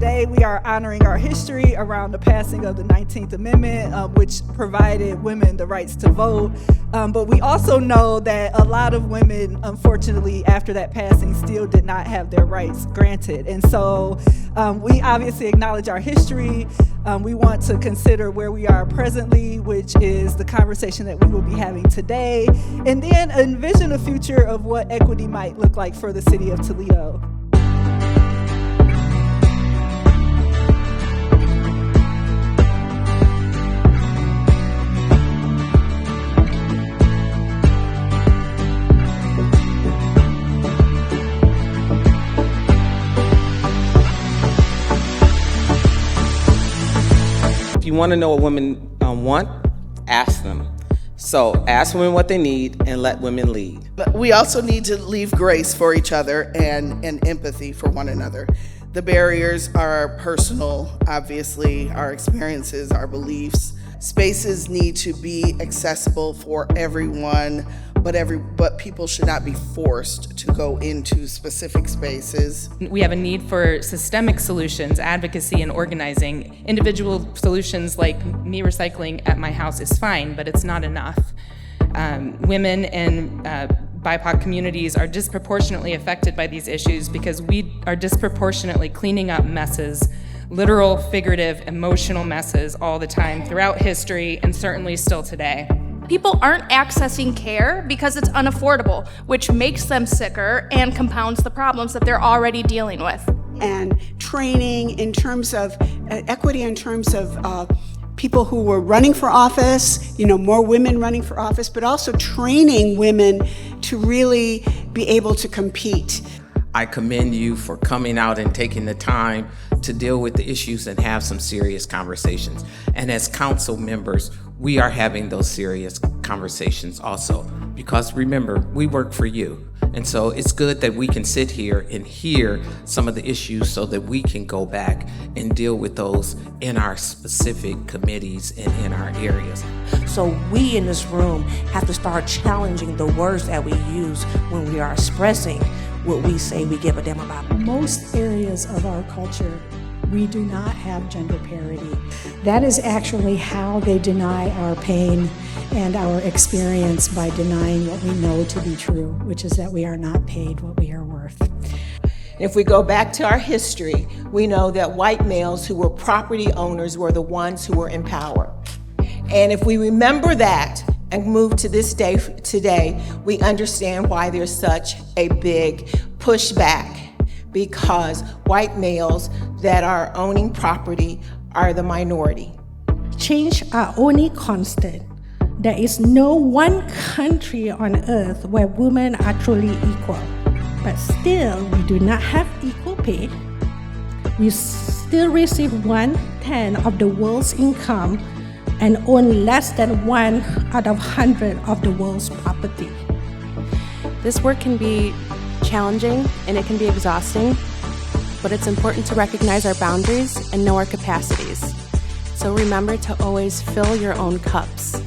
today we are honoring our history around the passing of the 19th Amendment, which provided women the rights to vote. But we also know that a lot of women, unfortunately, after that passing, still did not have their rights granted. And so we obviously acknowledge our history. We want to consider where we are presently, which is the conversation that we will be having today, and then envision a future of what equity might look like for the City of Toledo. If you want to know what women want, ask them. So ask women what they need and let women lead. But we also need to leave grace for each other and empathy for one another. The barriers are personal, obviously, our experiences, our beliefs. Spaces need to be accessible for everyone, but people should not be forced to go into specific spaces. We have a need for systemic solutions, advocacy, and organizing. Individual solutions like me recycling at my house is fine, but it's not enough. Women and BIPOC communities are disproportionately affected by these issues because we are disproportionately cleaning up messes, literal, figurative, emotional messes all the time throughout history and certainly still today. People aren't accessing care because it's unaffordable, which makes them sicker and compounds the problems that they're already dealing with. And training in terms of equity, in terms of people who were running for office, more women running for office, but also training women to really be able to compete. I commend you for coming out and taking the time to deal with the issues and have some serious conversations. And as council members, we are having those serious conversations also, because remember, we work for you. And so it's good that we can sit here and hear some of the issues so that we can go back and deal with those in our specific committees and in our areas. So we in this room have to start challenging the words that we use when we are expressing what we say we give a damn about. Most areas of our culture, we do not have gender parity. That is actually how they deny our pain and our experience, by denying what we know to be true, which is that we are not paid what we are worth. If we go back to our history, we know that white males who were property owners were the ones who were in power. And if we remember that and move to this day today, we understand why there's such a big pushback, because white males that are owning property are the minority. Change are only constant. There is no one country on earth where women are truly equal. But still, we do not have equal pay. We still receive 1/10 of the world's income and own less than 1 out of 100 of the world's property. This work can be challenging and it can be exhausting, but it's important to recognize our boundaries and know our capacities. So remember to always fill your own cups.